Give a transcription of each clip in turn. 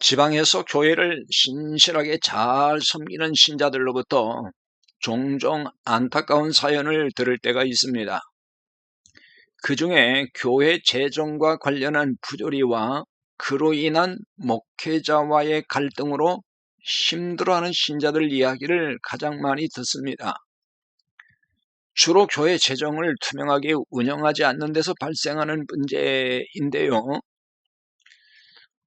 지방에서 교회를 신실하게 잘 섬기는 신자들로부터 종종 안타까운 사연을 들을 때가 있습니다. 그 중에 교회 재정과 관련한 부조리와 그로 인한 목회자와의 갈등으로 힘들어하는 신자들 이야기를 가장 많이 듣습니다. 주로 교회 재정을 투명하게 운영하지 않는 데서 발생하는 문제인데요.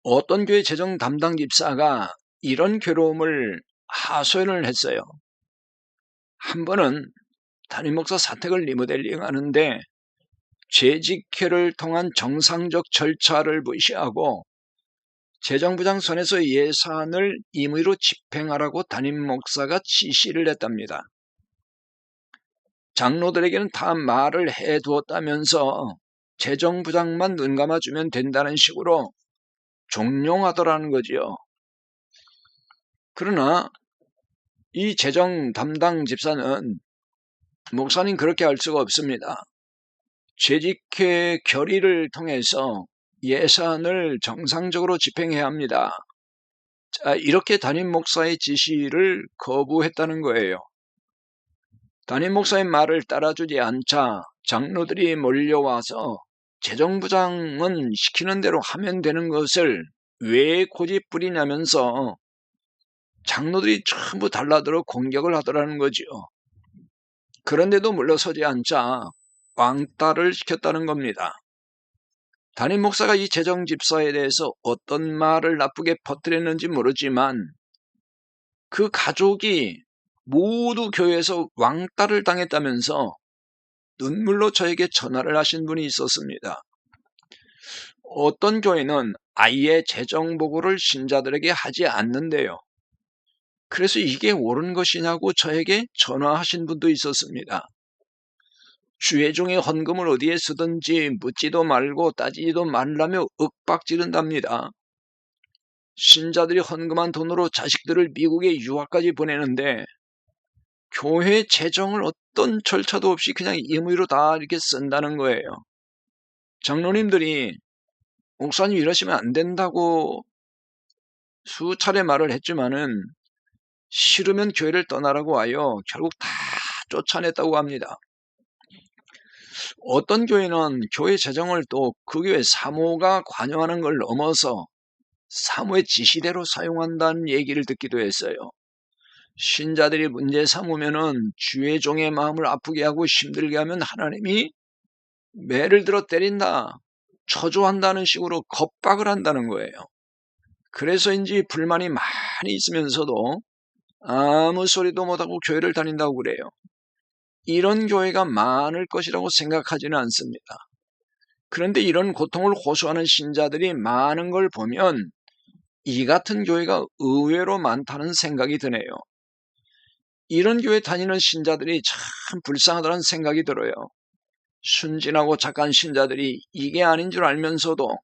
어떤 교회 재정 담당 집사가 이런 괴로움을 하소연을 했어요. 한 번은 담임 목사 사택을 리모델링 하는데 재직회를 통한 정상적 절차를 무시하고 재정부장 선에서 예산을 임의로 집행하라고 담임 목사가 지시를 했답니다. 장로들에게는 다 말을 해두었다면서 재정부장만 눈 감아주면 된다는 식으로 종용하더라는 거지요. 그러나 이 재정 담당 집사는 목사님 그렇게 할 수가 없습니다. 재직회 결의를 통해서 예산을 정상적으로 집행해야 합니다. 자, 이렇게 담임 목사의 지시를 거부했다는 거예요. 담임 목사의 말을 따라주지 않자 장로들이 몰려와서 재정부장은 시키는 대로 하면 되는 것을 왜 고집부리냐면서 장로들이 전부 달라들어 공격을 하더라는 거지요. 그런데도 물러서지 않자 왕따를 시켰다는 겁니다. 담임 목사가 이 재정 집사에 대해서 어떤 말을 나쁘게 퍼뜨렸는지 모르지만 그 가족이 모두 교회에서 왕따를 당했다면서 눈물로 저에게 전화를 하신 분이 있었습니다. 어떤 교회는 아예 재정 보고를 신자들에게 하지 않는데요. 그래서 이게 옳은 것이냐고 저에게 전화하신 분도 있었습니다. 주회 중에 헌금을 어디에 쓰든지 묻지도 말고 따지지도 말라며 윽박지른답니다. 신자들이 헌금한 돈으로 자식들을 미국에 유학까지 보내는데 교회 재정을 어떤 절차도 없이 그냥 임의로 다 이렇게 쓴다는 거예요. 장로님들이 목사님 이러시면 안 된다고 수차례 말을 했지만은 싫으면 교회를 떠나라고 하여 결국 다 쫓아냈다고 합니다. 어떤 교회는 교회 재정을 또 그 교회 사모가 관여하는 걸 넘어서 사모의 지시대로 사용한다는 얘기를 듣기도 했어요. 신자들이 문제 삼으면은 주의 종의 마음을 아프게 하고 힘들게 하면 하나님이 매를 들어 때린다, 처조한다는 식으로 겁박을 한다는 거예요. 그래서인지 불만이 많이 있으면서도 아무 소리도 못하고 교회를 다닌다고 그래요. 이런 교회가 많을 것이라고 생각하지는 않습니다. 그런데 이런 고통을 호소하는 신자들이 많은 걸 보면 이 같은 교회가 의외로 많다는 생각이 드네요. 이런 교회 다니는 신자들이 참 불쌍하다는 생각이 들어요. 순진하고 착한 신자들이 이게 아닌 줄 알면서도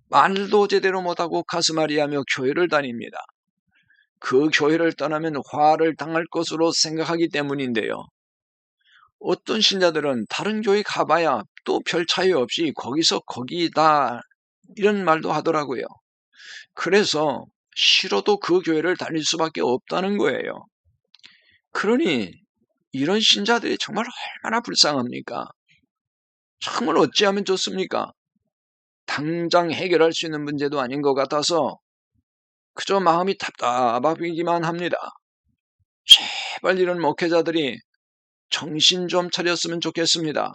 말도 제대로 못하고 가슴앓이하며 교회를 다닙니다. 그 교회를 떠나면 화를 당할 것으로 생각하기 때문인데요. 어떤 신자들은 다른 교회 가봐야 또 별 차이 없이 거기서 거기다 이런 말도 하더라고요. 그래서 싫어도 그 교회를 다닐 수밖에 없다는 거예요. 그러니 이런 신자들이 정말 얼마나 불쌍합니까? 정말 어찌하면 좋습니까? 당장 해결할 수 있는 문제도 아닌 것 같아서 그저 마음이 답답하기만 합니다. 제발 이런 목회자들이 정신 좀 차렸으면 좋겠습니다.